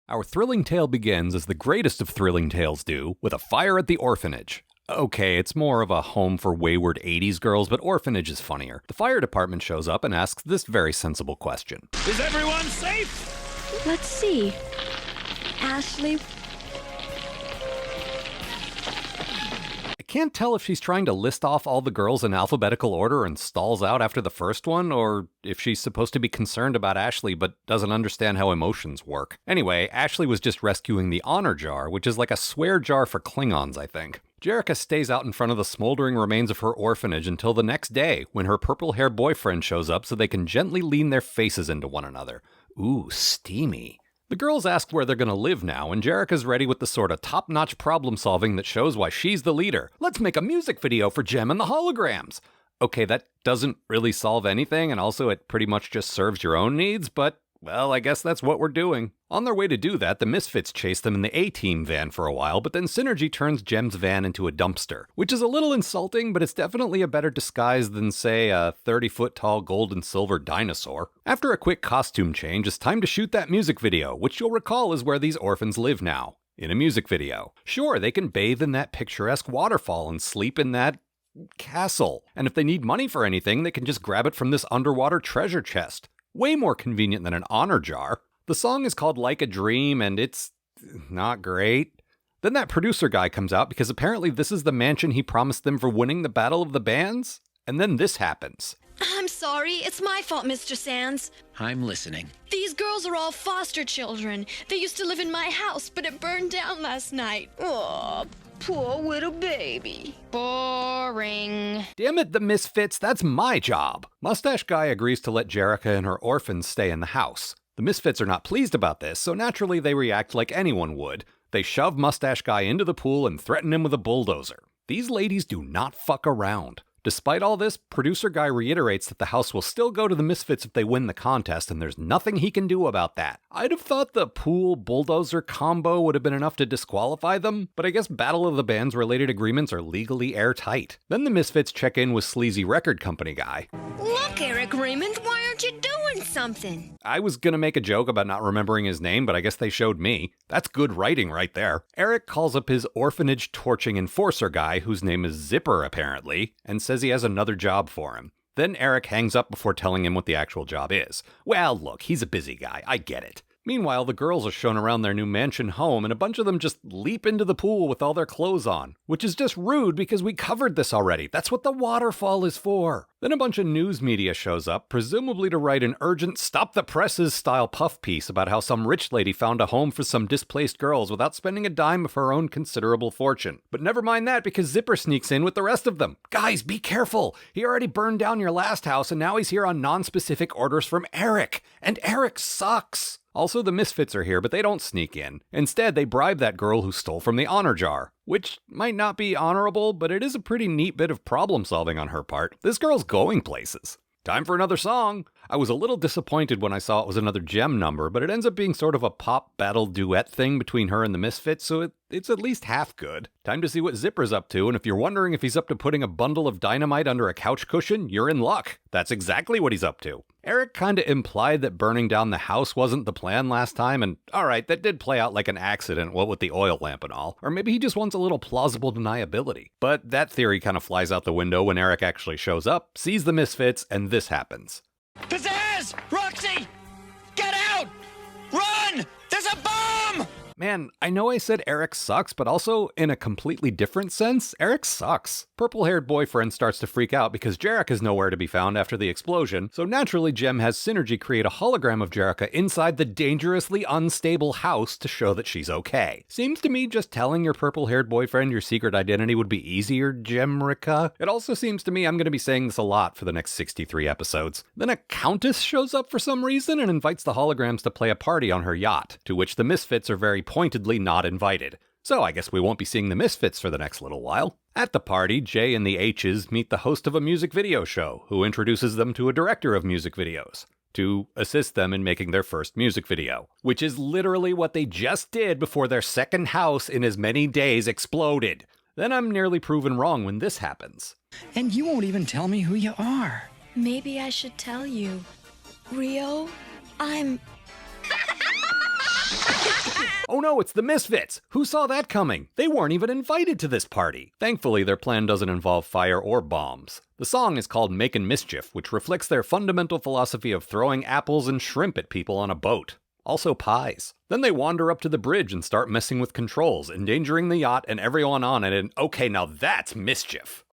Our thrilling tale begins as the greatest of thrilling tales do, with a fire at the orphanage. Okay, it's more of a home for wayward 80s girls, but orphanage is funnier. The fire department shows up and asks this very sensible question. Is everyone safe? Let's see. Ashley. I can't tell if she's trying to list off all the girls in alphabetical order and stalls out after the first one, or if she's supposed to be concerned about Ashley but doesn't understand how emotions work. Anyway, Ashley was just rescuing the honor jar, which is like a swear jar for Klingons, I think. Jerrica stays out in front of the smoldering remains of her orphanage until the next day, when her purple-haired boyfriend shows up so they can gently lean their faces into one another. Ooh, steamy. The girls ask where they're gonna live now, and Jerrica's ready with the sort of top-notch problem-solving that shows why she's the leader. Let's make a music video for Jem and the holograms! Okay, that doesn't really solve anything, and also it pretty much just serves your own needs, but, well, I guess that's what we're doing. On their way to do that, the Misfits chase them in the A-Team van for a while, but then Synergy turns Jem's van into a dumpster, which is a little insulting, but it's definitely a better disguise than, say, a 30-foot-tall gold and silver dinosaur. After a quick costume change, it's time to shoot that music video, which you'll recall is where these orphans live now. In a music video. Sure, they can bathe in that picturesque waterfall and sleep in that castle, and if they need money for anything, they can just grab it from this underwater treasure chest. Way more convenient than an honor jar. The song is called Like a Dream, and it's not great. Then that producer guy comes out because apparently this is the mansion he promised them for winning the Battle of the Bands. And then this happens. I'm sorry, it's my fault, Mr. Sands. I'm listening. These girls are all foster children. They used to live in my house, but it burned down last night. Oh, poor little baby. Boring. Damn it, the Misfits, that's my job. Mustache Guy agrees to let Jerrica and her orphans stay in the house. The Misfits are not pleased about this, so naturally they react like anyone would. They shove Mustache Guy into the pool and threaten him with a bulldozer. These ladies do not fuck around. Despite all this, producer guy reiterates that the house will still go to the Misfits if they win the contest, and there's nothing he can do about that. I'd have thought the pool-bulldozer combo would have been enough to disqualify them, but I guess Battle of the Bands related agreements are legally airtight. Then the Misfits check in with sleazy record company guy. Look, Eric Raymond, why aren't you doing something? I was gonna make a joke about not remembering his name, but I guess they showed me. That's good writing right there. Eric calls up his orphanage torching enforcer guy, whose name is Zipper apparently, and says he has another job for him. Then Eric hangs up before telling him what the actual job is. Well, look, he's a busy guy, I get it. Meanwhile, the girls are shown around their new mansion home, and a bunch of them just leap into the pool with all their clothes on, which is just rude because we covered this already. That's what the waterfall is for. Then a bunch of news media shows up, presumably to write an urgent Stop the Presses style puff piece about how some rich lady found a home for some displaced girls without spending a dime of her own considerable fortune. But never mind that, because Zipper sneaks in with the rest of them. Guys, be careful! He already burned down your last house, and now he's here on non-specific orders from Eric. And Eric sucks! Also, the Misfits are here, but they don't sneak in. Instead, they bribe that girl who stole from the honor jar. Which might not be honorable, but it is a pretty neat bit of problem solving on her part. This girl's going places. Time for another song! I was a little disappointed when I saw it was another Jem number, but it ends up being sort of a pop battle duet thing between her and the Misfits, so it's at least half good. Time to see what Zipper's up to, and if you're wondering if he's up to putting a bundle of dynamite under a couch cushion, you're in luck. That's exactly what he's up to. Eric kinda implied that burning down the house wasn't the plan last time, and alright, that did play out like an accident, what with the oil lamp and all. Or maybe he just wants a little plausible deniability. But that theory kinda flies out the window when Eric actually shows up, sees the Misfits, and this happens. Pizzazz! Roxy! Get out! Run! There's a bomb! Man, I know I said Eric sucks, but also, in a completely different sense, Eric sucks. Purple-haired boyfriend starts to freak out because Jarek is nowhere to be found after the explosion, so naturally Jem has Synergy create a hologram of Jerrica inside the dangerously unstable house to show that she's okay. Seems to me just telling your purple-haired boyfriend your secret identity would be easier, Jemrica. It also seems to me I'm going to be saying this a lot for the next 63 episodes. Then a countess shows up for some reason and invites the holograms to play a party on her yacht, to which the Misfits are very pointedly not invited. So I guess we won't be seeing the Misfits for the next little while. At the party, Jay and the H's meet the host of a music video show, who introduces them to a director of music videos, to assist them in making their first music video. Which is literally what they just did before their second house in as many days exploded. Then I'm nearly proven wrong when this happens. And you won't even tell me who you are. Maybe I should tell you. Rio, I'm... Oh no, it's the Misfits! Who saw that coming? They weren't even invited to this party. Thankfully, their plan doesn't involve fire or bombs. The song is called Makin' Mischief, which reflects their fundamental philosophy of throwing apples and shrimp at people on a boat. Also pies. Then they wander up to the bridge and start messing with controls, endangering the yacht and everyone on it, and okay, now that's mischief.